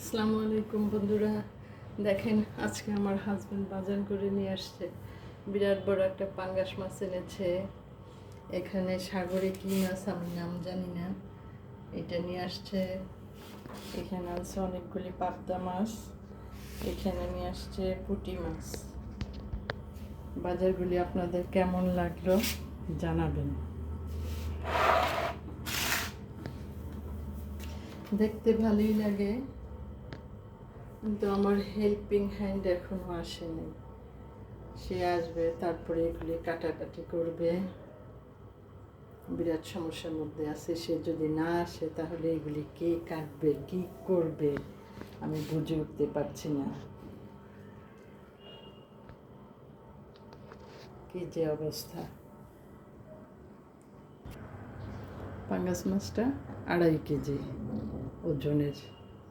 আসসালামু আলাইকুম বন্ধুরা, দেখেন আজকে আমার হাজব্যান্ড বাজার করে নিয়ে আসছে। বিরাট বড় একটা পাঙ্গাস মাছ এনেছে। এখানে সাগরে কী মাছ আমি নাম জানি না, এটা নিয়ে আসছে। এখানে আছে অনেকগুলি পাবদা মাছ, এখানে নিয়ে আসছে পুঁটি মাছ। বাজারগুলি আপনাদের কেমন লাগলো জানাবেন। দেখতে ভালোই লাগে, কিন্তু আমার হেল্পিং হ্যান্ড এখনো আসেনি। সে আসবে, তারপরে এগুলি কাটাকাটি করবে। বিরাট সমস্যার মধ্যে আছে। সে যদি না আসে তাহলে এগুলি কে কাটবে, কি করবে, আমি বুঝে উঠতে পারছি না। কি যে অবস্থা। পাঙ্গাস মাছটা 2.5 কেজি ওজনের।